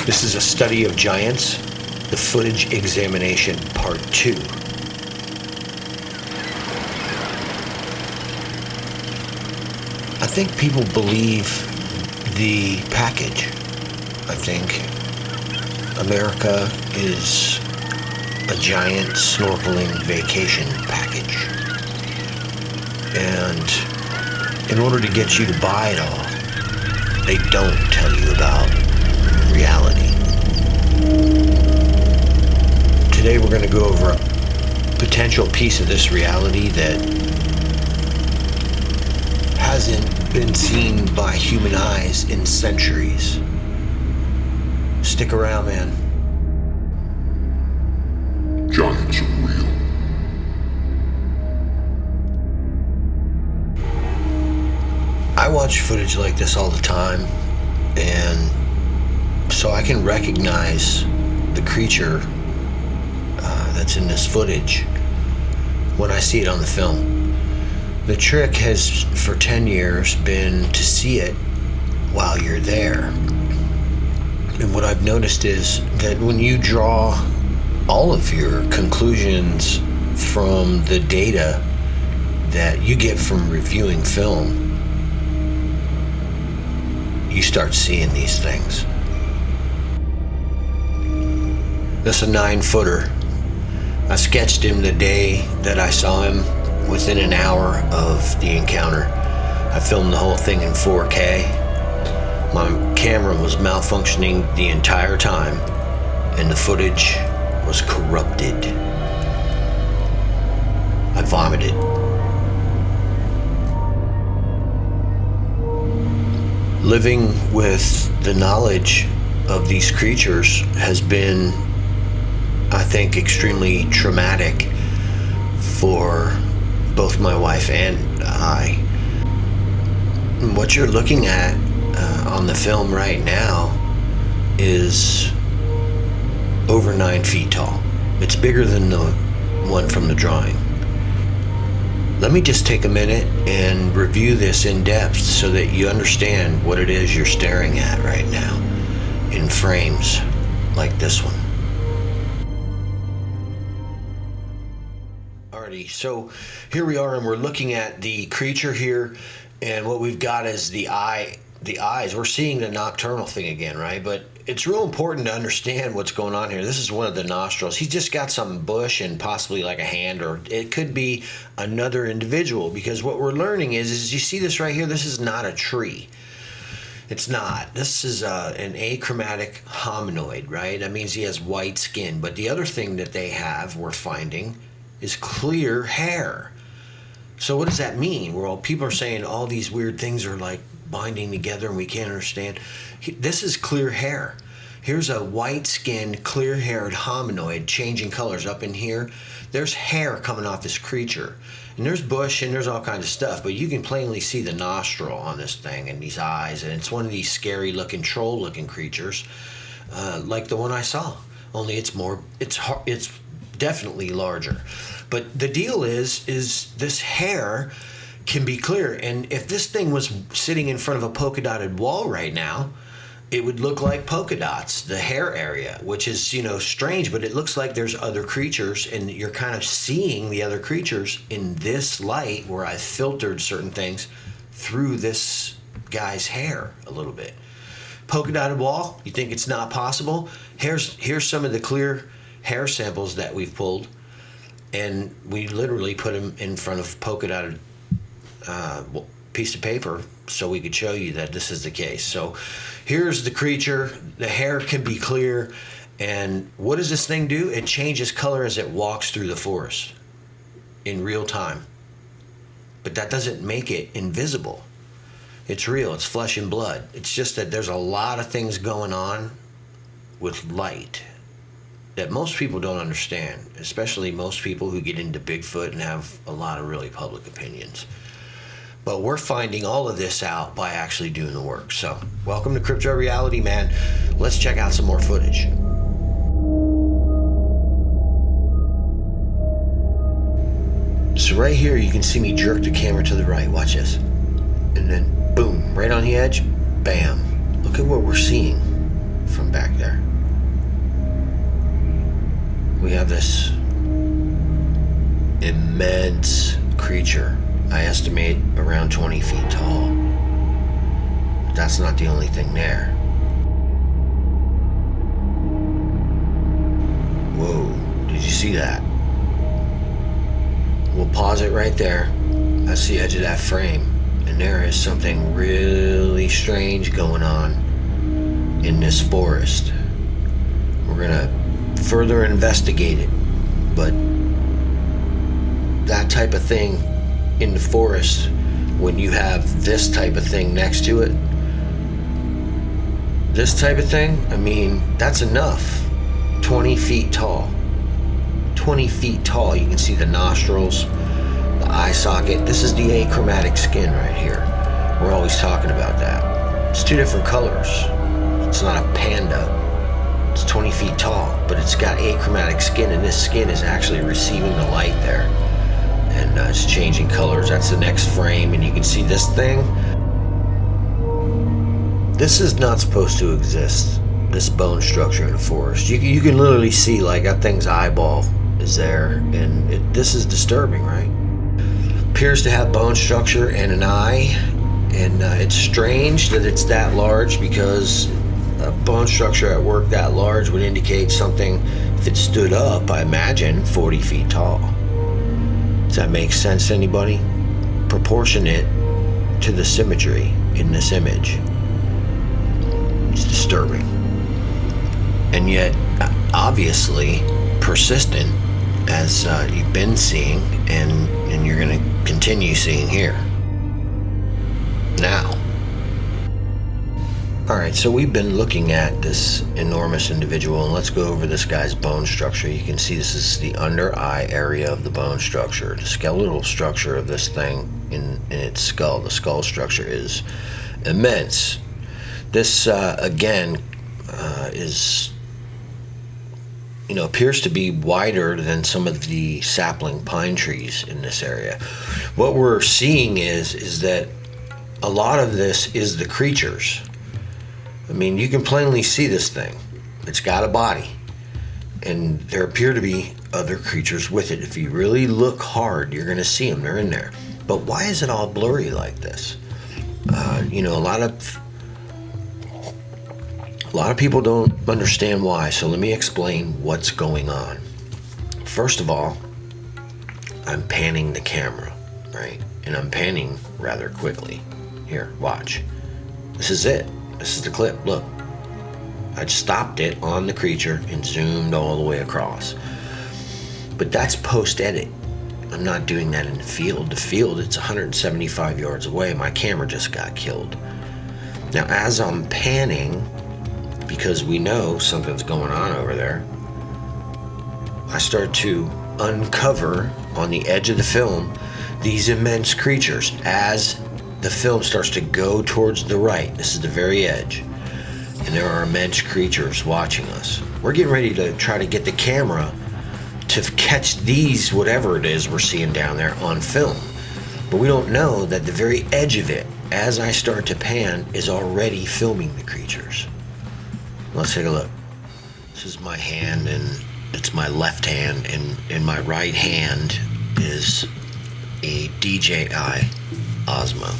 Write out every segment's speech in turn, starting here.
This is a study of giants, the footage examination part 2. I think people believe the package. I think America is a giant snorkeling vacation package. And in order to get you to buy it all, they don't tell you about reality. Today we're going to go over a potential piece of this reality that hasn't been seen by human eyes in centuries. Stick around, man. Giants are real. I watch footage like this all the time, and so I can recognize the creature that's in this footage when I see it on the film. The trick has, for 10 years, been to see it while you're there. And what I've noticed is that when you draw all of your conclusions from the data that you get from reviewing film, you start seeing these things. This is a 9-footer. I sketched him the day that I saw him, within an hour of the encounter. I filmed the whole thing in 4K. My camera was malfunctioning the entire time, and the footage was corrupted. I vomited. Living with the knowledge of these creatures has been, I think, extremely traumatic for both my wife and I. What you're looking at on the film right now is over 9 feet tall. It's bigger than the one from the drawing. Let me just take a minute and review this in depth so that you understand what it is you're staring at right now in frames like this one. Alrighty, so here we are, and we're looking at the creature here, and what we've got is the eyes. We're seeing the nocturnal thing again, right? But it's real important to understand what's going on here. This is one of the nostrils. He's just got some bush and possibly like a hand, or it could be another individual, because what we're learning is you see this right here, this is not a tree. It's not. This is an achromatic hominoid, right? That means he has white skin. But the other thing that they have, we're finding, is clear hair. So what does that mean? Well, people are saying all these weird things are like binding together and we can't understand. This is clear hair. Here's a white-skinned, clear-haired hominoid changing colors up in here. There's hair coming off this creature. And there's bush and there's all kinds of stuff, but you can plainly see the nostril on this thing and these eyes, and it's one of these scary-looking, troll-looking creatures, like the one I saw. Only it's definitely larger. But the deal is this hair can be clear, and if this thing was sitting in front of a polka dotted wall right now, it would look like polka dots, the hair area, which is, strange, but it looks like there's other creatures, and you're kind of seeing the other creatures in this light where I filtered certain things through this guy's hair a little bit. Polka dotted wall, you think it's not possible? Here's some of the clear hair samples that we've pulled, and we literally put them in front of polka dotted piece of paper so we could show you that this is the case. So here's the creature. The hair can be clear, and what does this thing do? It changes color as it walks through the forest in real time. But that doesn't make it invisible. It's real. It's flesh and blood. It's just that there's a lot of things going on with light that most people don't understand, especially most people who get into Bigfoot and have a lot of really public opinions. But we're finding all of this out by actually doing the work. So, welcome to Crypto Reality, man. Let's check out some more footage. So right here, you can see me jerk the camera to the right. Watch this. And then, boom, right on the edge, bam. Look at what we're seeing. from back there. We have this immense creature. I estimate around 20 feet tall. But that's not the only thing there. Whoa, did you see that? We'll pause it right there. That's the edge of that frame. And there is something really strange going on in this forest. We're gonna further investigate it. But that type of thing in the forest, when you have this type of thing next to it, this type of thing, I mean, that's enough. 20 feet tall. 20 feet tall. You can see the nostrils, the eye socket. This is the achromatic skin right here. We're always talking about that. It's two different colors. It's not a panda. It's 20 feet tall, but it's got achromatic skin, and this skin is actually receiving the light there. And it's changing colors. That's the next frame, and you can see this thing. This is not supposed to exist, this bone structure in the forest. You can literally see, like, that thing's eyeball is there, and this is disturbing, right? Appears to have bone structure and an eye, and it's strange that it's that large, because a bone structure at work that large would indicate something, if it stood up, I imagine 40 feet tall. Does that make sense to anybody? Proportionate to the symmetry in this image. It's disturbing. And yet, obviously, persistent, as you've been seeing, and you're going to continue seeing here. Now. Alright, so we've been looking at this enormous individual, and let's go over this guy's bone structure. You can see this is the under eye area of the bone structure. The skeletal structure of this thing in its skull, the skull structure, is immense. This, again, is, appears to be wider than some of the sapling pine trees in this area. What we're seeing is that a lot of this is the creatures. I mean, you can plainly see this thing. It's got a body, and there appear to be other creatures with it. If you really look hard, you're going to see them. They're in there. But why is it all blurry like this? A lot of people don't understand why, so let me explain what's going on. First of all, I'm panning the camera, right? And I'm panning rather quickly. Here, watch. This is it. This is the clip. Look. I stopped it on the creature and zoomed all the way across. But that's post-edit. I'm not doing that in the field. The field, it's 175 yards away. My camera just got killed. Now, as I'm panning, because we know something's going on over there, I start to uncover on the edge of the film these immense creatures as the film starts to go towards the right. This is the very edge, and there are immense creatures watching us. We're getting ready to try to get the camera to catch these, whatever it is we're seeing down there, on film, but we don't know that the very edge of it, as I start to pan, is already filming the creatures. Let's take a look. This is my hand, and it's my left hand, and in my right hand is a DJI Osmo.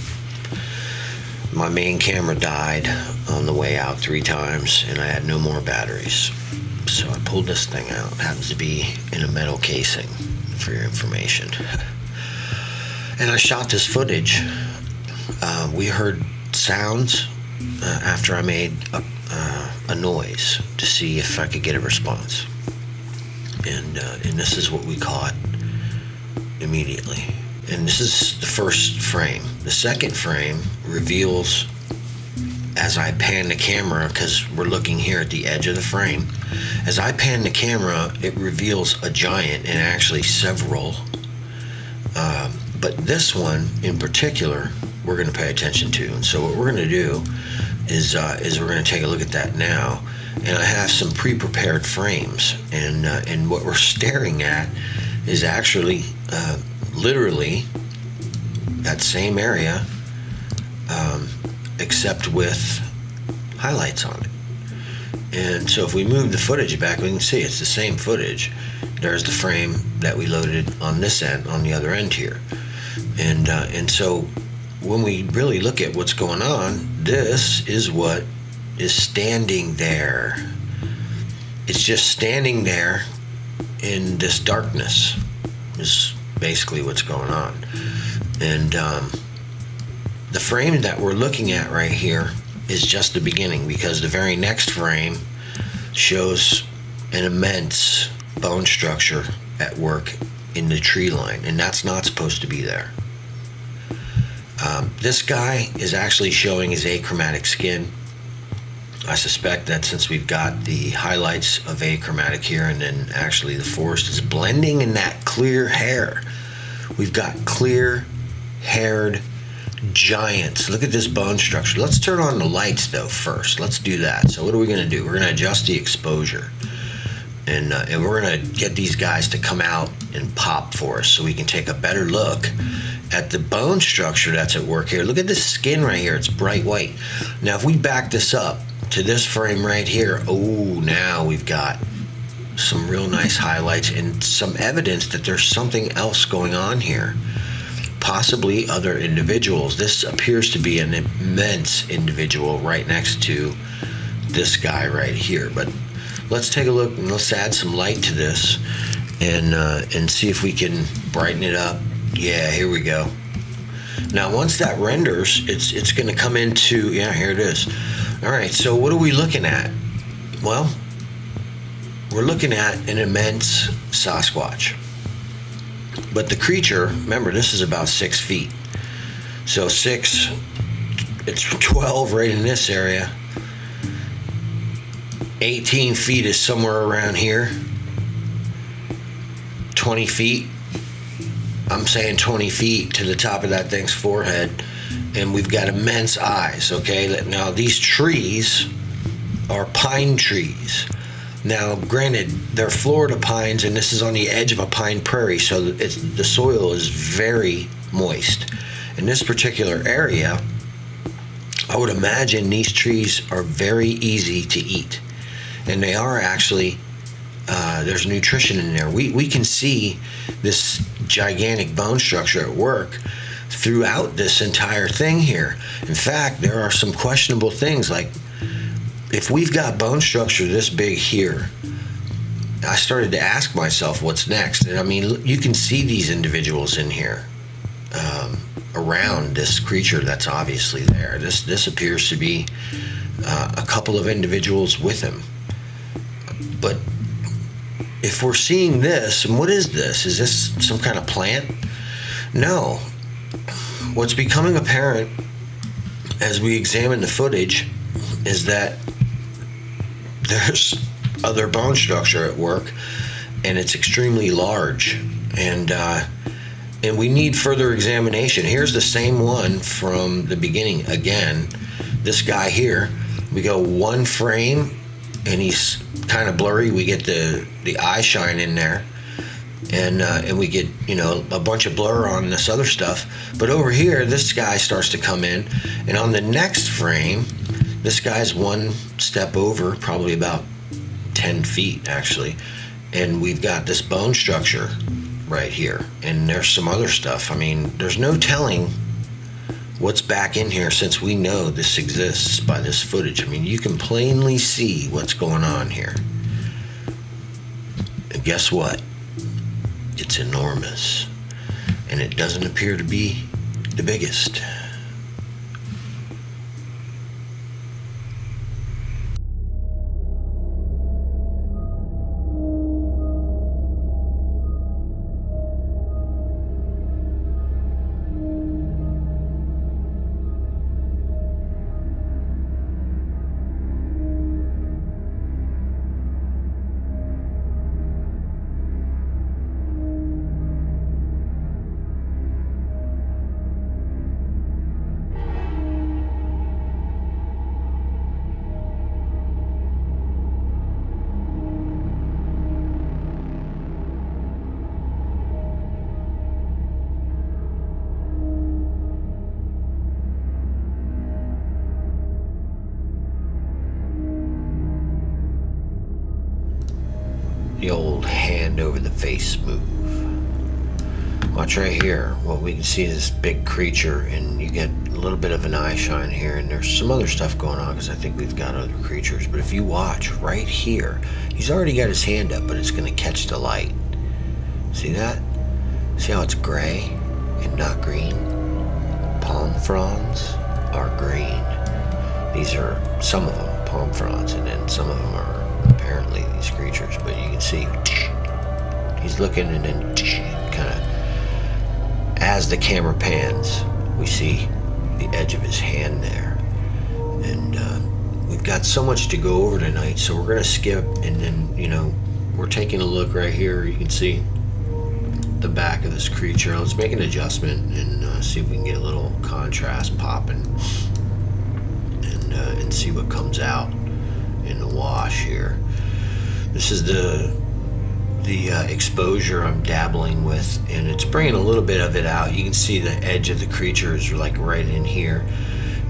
My main camera died on the way out 3 times, and I had no more batteries. So I pulled this thing out. It happens to be in a metal casing, for your information. And I shot this footage. We heard sounds after I made a noise to see if I could get a response. And this is what we caught immediately. And this is the first frame. The second frame reveals, as I pan the camera, because we're looking here at the edge of the frame, as I pan the camera, it reveals a giant, and actually several. But this one in particular, we're going to pay attention to. And so what we're going to do is we're going to take a look at that now. And I have some pre-prepared frames, and what we're staring at is actually literally that same area, except with highlights on it. And so if we move the footage back, we can see it's the same footage. There's the frame that we loaded on this end, on the other end here. And so when we really look at what's going on, this is what is standing there. It's just standing there in this darkness is basically what's going on. And the frame that we're looking at right here is just the beginning, because the very next frame shows an immense bone structure at work in the tree line, and that's not supposed to be there. This guy is actually showing his achromatic skin. I suspect that since we've got the highlights of achromatic here, and then actually the forest is blending in that clear hair, we've got clear haired giants. Look at this bone structure. Let's turn on the lights though first. Let's do that. So what are we going to do? We're going to adjust the exposure, and we're going to get these guys to come out and pop for us so we can take a better look at the bone structure that's at work here. Look at this skin right here. It's bright white. Now if we back this up to this frame right here, oh, now we've got some real nice highlights and some evidence that there's something else going on here. Possibly other individuals. This appears to be an immense individual right next to this guy right here. But let's take a look and let's add some light to this and see if we can brighten it up. Yeah, here we go. Now once that renders, it's going to come into, yeah, here it is. All right, so what are we looking at? Well, we're looking at an immense Sasquatch. But the creature, remember, this is about 6 feet. So 6, it's 12 right in this area. 18 feet is somewhere around here. 20 feet. I'm saying 20 feet to the top of that thing's forehead. And we've got immense eyes, okay? Now, these trees are pine trees. Now, granted, they're Florida pines, and this is on the edge of a pine prairie, so the soil is very moist. In this particular area, I would imagine these trees are very easy to eat. And they are actually, there's nutrition in there. We can see this gigantic bone structure at work throughout this entire thing here. In fact, there are some questionable things, like if we've got bone structure this big here, I started to ask myself what's next. And I mean, you can see these individuals in here around this creature that's obviously there. This appears to be a couple of individuals with him. But if we're seeing this, and what is this? Is this some kind of plant? No. What's becoming apparent as we examine the footage is that there's other bone structure at work, and it's extremely large, and we need further examination. Here's the same one from the beginning again. This guy here, we go one frame and he's kind of blurry. We get the eye shine in there, and we get, you know, a bunch of blur on this other stuff. But over here, this guy starts to come in, and on the next frame, this guy's one step over, probably about 10 feet actually, and we've got this bone structure right here, and there's some other stuff. I mean, there's no telling what's back in here, since we know this exists by this footage. I mean, you can plainly see what's going on here. And guess what? It's enormous, and it doesn't appear to be the biggest. the old hand over the face move. Watch right here. What we can see is this big creature, and you get a little bit of an eye shine here, and there's some other stuff going on because I think we've got other creatures. But if you watch right here, he's already got his hand up, but it's going to catch the light. See that? See how it's gray and not green? Palm fronds are green. These are some of them palm fronds, and then some of them are apparently these creatures. But you can see he's looking, and then kind of as the camera pans, we see the edge of his hand there. And we've got so much to go over tonight, so we're going to skip, and then, you know, we're taking a look right here. You can see the back of this creature. Let's make an adjustment and see if we can get a little contrast popping, and see what comes out in the wash here. This is the exposure I'm dabbling with, and it's bringing a little bit of it out. You can see the edge of the creature is like right in here,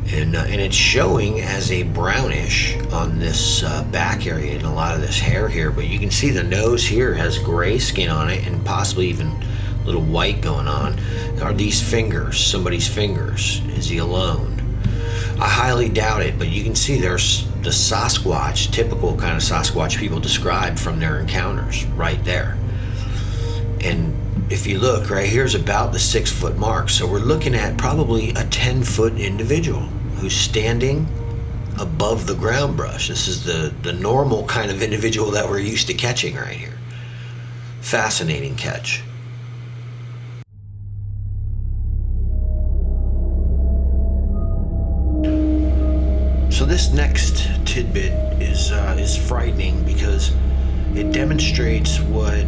and it's showing as a brownish on this back area and a lot of this hair here. But you can see the nose here has gray skin on it, and possibly even a little white going on. Are these fingers somebody's fingers? Is he alone? I highly doubt it, but you can see there's the Sasquatch, typical kind of Sasquatch people describe from their encounters right there. And if you look, right here's about the 6 foot mark. So we're looking at probably a 10-foot individual who's standing above the ground brush. This is the normal kind of individual that we're used to catching right here. Fascinating catch. So this next tidbit is frightening because it demonstrates what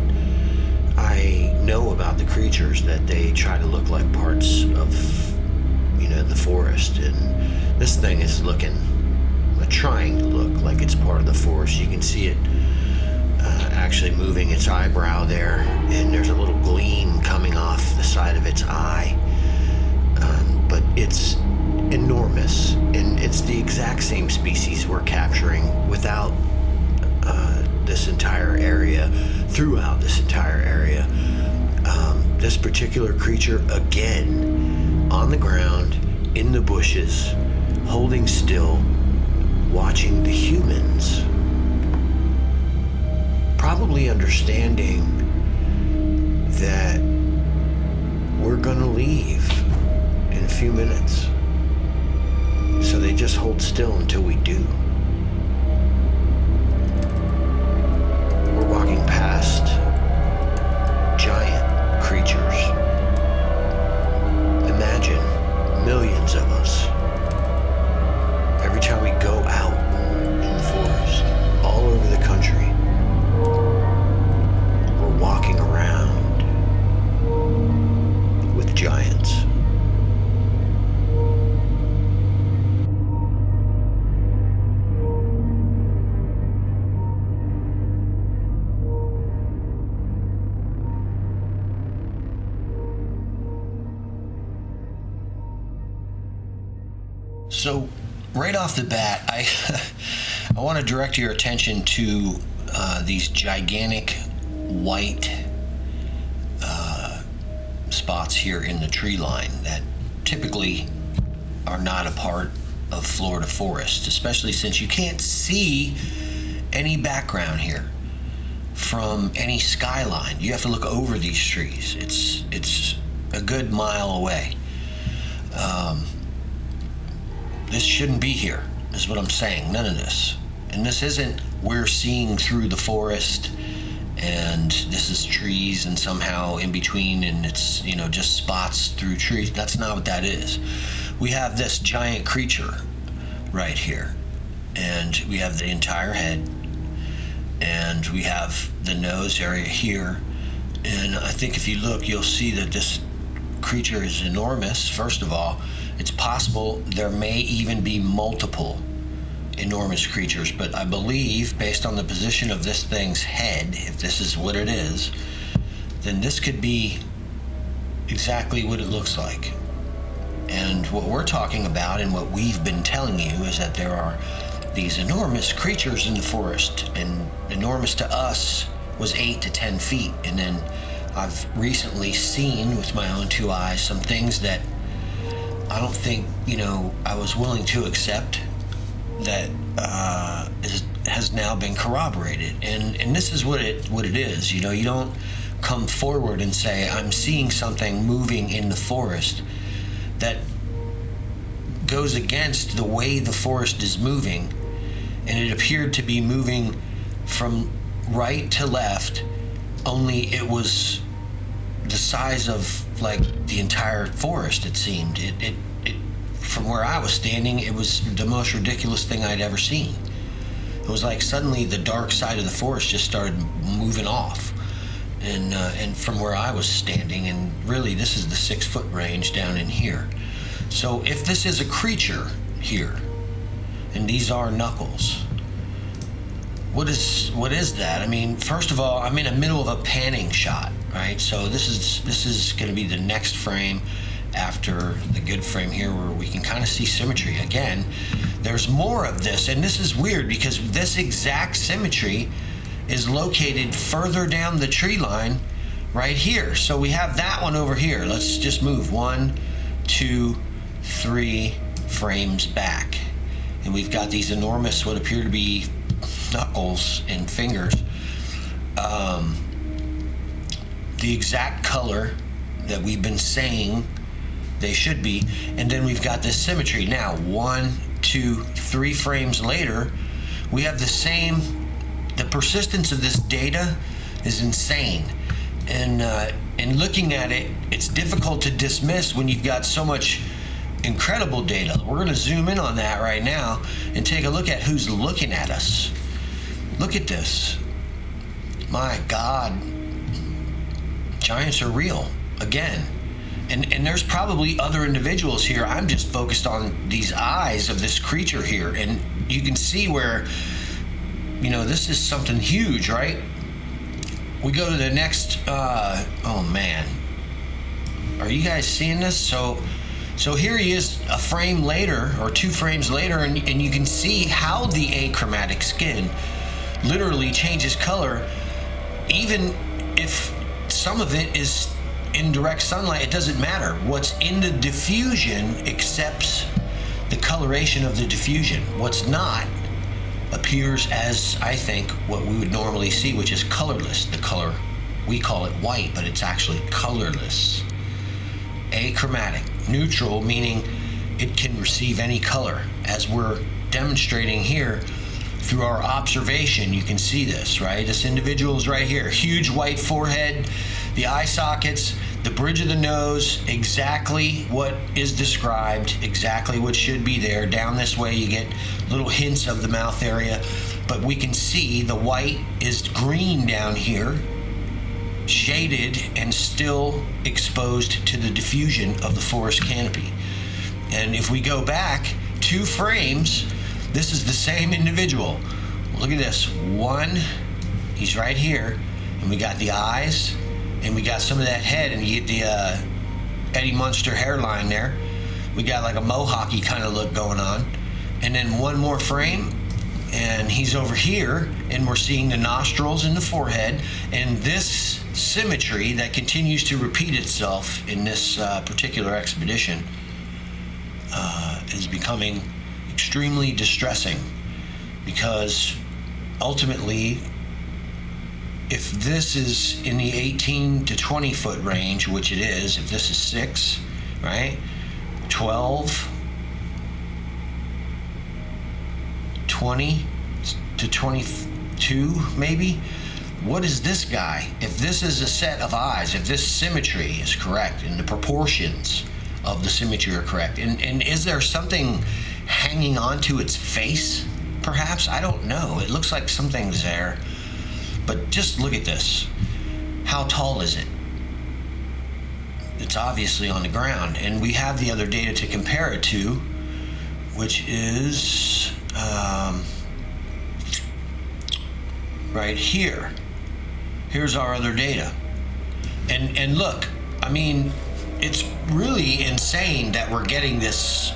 I know about the creatures, that they try to look like parts of, you know, the forest. And this thing is trying to look like it's part of the forest. You can see it actually moving its eyebrow there, and there's a little gleam coming off the side of its eye. But it's enormous, and it's the exact same species we're capturing without this entire area, throughout this entire area. This particular creature, again, on the ground, in the bushes, holding still, watching the humans, probably understanding that we're gonna leave in a few minutes. So they just hold still until we do. We're walking past giant creatures. Imagine millions of us. Every time we go out in the forest, all over the country, we're walking around with giants. So, right off the bat, I want to direct your attention to these gigantic white spots here in the tree line that typically are not a part of Florida forest, especially since you can't see any background here from any skyline. You have to look over these trees. It's a good mile away. This shouldn't be here, is what I'm saying. None of this. And this isn't we're seeing through the forest and this is trees and somehow in between and it's, you know, just spots through trees. That's not what that is. We have this giant creature right here, and we have the entire head, and we have the nose area here. And I think if you look, you'll see that this creature is enormous. First of all, it's possible there may even be multiple enormous creatures, but I believe, based on the position of this thing's head, if this is what it is, then this could be exactly what it looks like. And what we're talking about and what we've been telling you is that there are these enormous creatures in the forest, and enormous to us was 8 to 10 feet. And then I've recently seen with my own two eyes some things that I don't think, I was willing to accept that has now been corroborated. And this is what it is. You don't come forward and say, I'm seeing something moving in the forest that goes against the way the forest is moving, and it appeared to be moving from right to left, only it was the size of like the entire forest. It seemed it from where I was standing, it was the most ridiculous thing I'd ever seen. It was like suddenly the dark side of the forest just started moving off, and from where I was standing, and really this is the 6 foot range down in here. So if this is a creature here, and these are knuckles, what is that? I mean, first of all, I'm in the middle of a panning shot, right? So this is going to be the next frame after the good frame here, where we can kind of see symmetry again. There's more of this, and this is weird because this exact symmetry is located further down the tree line right here. So we have that one over here. Let's just move 1, 2, 3 frames back, and we've got these enormous, what appear to be knuckles and fingers, the exact color that we've been saying they should be. And then we've got this symmetry. Now 1, 2, 3 frames later, we have the persistence of this data is insane. And looking at it, it's difficult to dismiss when you've got so much incredible data. We're going to zoom in on that right now and take a look at who's looking at us. Look at this. My God. Giants are real again. And there's probably other individuals here. I'm just focused on these eyes of this creature here. And you can see where, this is something huge, right? We go to the next, oh man. Are you guys seeing this? So here he is a frame later, or 2 frames later, and you can see how the achromatic skin literally changes color. Even if some of it is in direct sunlight, it doesn't matter. What's in the diffusion accepts the coloration of the diffusion. What's not appears as, I think, what we would normally see, which is colorless. The color, we call it white, but it's actually colorless. Achromatic. Neutral, meaning it can receive any color. As we're demonstrating here through our observation, you can see this, right? This individual is right here. Huge white forehead, the eye sockets, the bridge of the nose, exactly what is described, exactly what should be there. Down this way, you get little hints of the mouth area, but we can see the white is green down here, shaded and still exposed to the diffusion of the forest canopy. And if we go back 2 frames, this is the same individual. Look at this. 1, he's right here, and we got the eyes, and we got some of that head, and you get the Eddie Munster hairline there. We got like a mohawky kind of look going on. And then 1 more frame, and he's over here, and we're seeing the nostrils and the forehead, and this symmetry that continues to repeat itself in this particular expedition is becoming extremely distressing, because ultimately, if this is in the 18 to 20 foot range, which it is, if this is 6, right, 12, 20 to 22 maybe, what is this guy? If this is a set of eyes, if this symmetry is correct and the proportions of the symmetry are correct, and is there something hanging on to its face, perhaps? I don't know. It looks like something's there. But just look at this. How tall is it? It's obviously on the ground. And we have the other data to compare it to, which is right here. Here's our other data. And look, I mean, it's really insane that we're getting these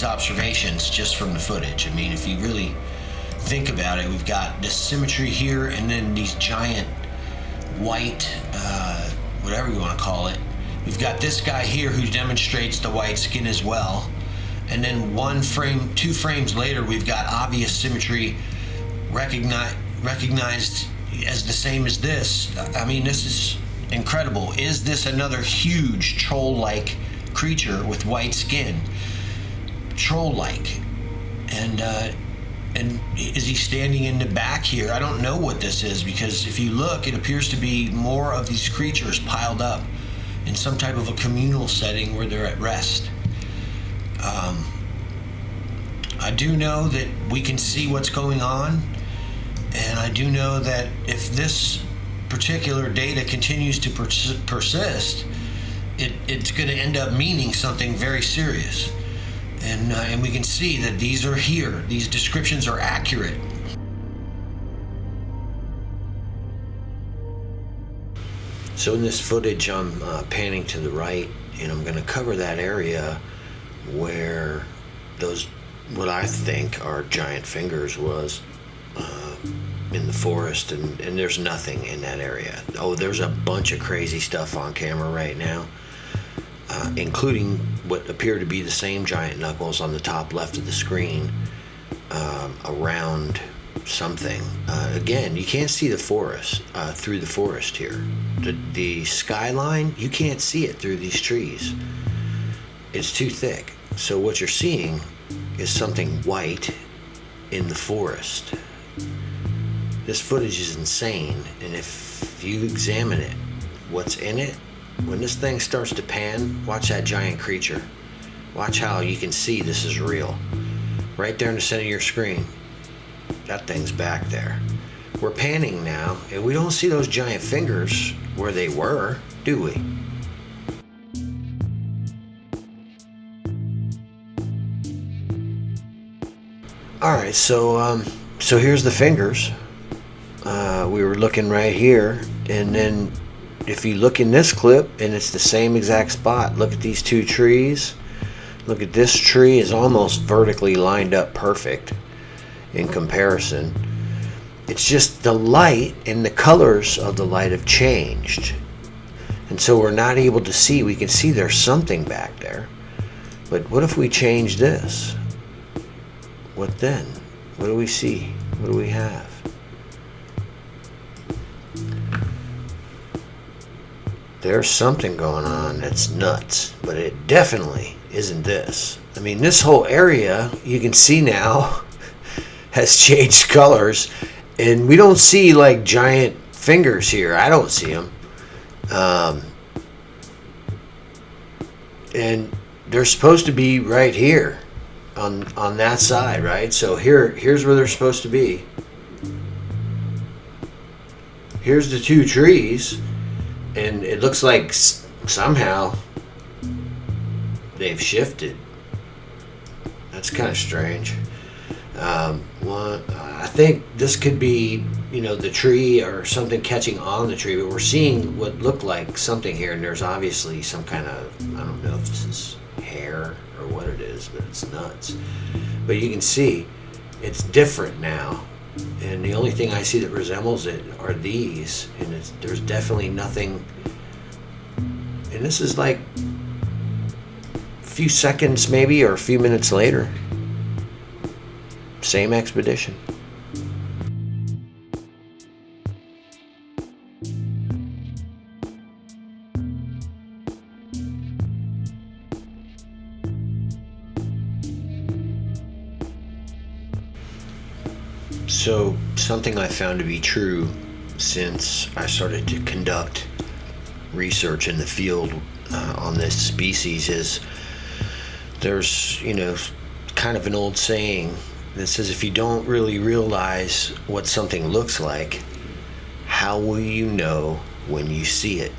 observations just from the footage. I mean, if you really think about it, we've got this symmetry here, and then these giant white, whatever you want to call it. We've got this guy here who demonstrates the white skin as well. And then 2 frames later, we've got obvious symmetry recognized as the same as this. I mean, this is incredible. Is this another huge troll-like creature with white skin? Troll-like. And is he standing in the back here? I don't know what this is, because if you look, it appears to be more of these creatures piled up in some type of a communal setting where they're at rest. I do know that we can see what's going on, and I do know that if this particular data continues to persist, it's going to end up meaning something very serious. And we can see that these are here. These descriptions are accurate. So in this footage, I'm panning to the right, and I'm going to cover that area where those, what I think are giant fingers, was in the forest, and there's nothing in that area. Oh, there's a bunch of crazy stuff on camera right now, including what appear to be the same giant knuckles on the top left of the screen, around something. Again, you can't see the forest through the forest here. The skyline, you can't see it through these trees. It's too thick. So what you're seeing is something white in the forest. This footage is insane, and if you examine it, what's in it, when this thing starts to pan, watch that giant creature. Watch how you can see this is real. Right there in the center of your screen, that thing's back there. We're panning now, and we don't see those giant fingers where they were, do we? Alright, so here's the fingers. We were looking right here, and then if you look in this clip, and it's the same exact spot. Look at these 2 trees. Look at this tree, is almost vertically lined up perfect in comparison. It's just the light and the colors of the light have changed, and so we're not able to see. We can see there's something back there, but what if we change this? What then? What do we see? What do we have? There's something going on that's nuts, but it definitely isn't this. I mean, this whole area, you can see now, has changed colors, and we don't see like giant fingers here. I don't see them. And they're supposed to be right here on that side, right? So here's where they're supposed to be. Here's the 2 trees, and it looks like somehow they've shifted. That's kind of strange. I think this could be, the tree or something catching on the tree, but we're seeing what looked like something here, and there's obviously some kind of, I don't know if this is hair or what it is, but it's nuts. But you can see it's different now, and the only thing I see that resembles it are these, and there's definitely nothing. And this is like a few seconds maybe, or a few minutes later. Same expedition. So something I found to be true since I started to conduct research in the field on this species is there's, kind of an old saying that says, if you don't really realize what something looks like, how will you know when you see it?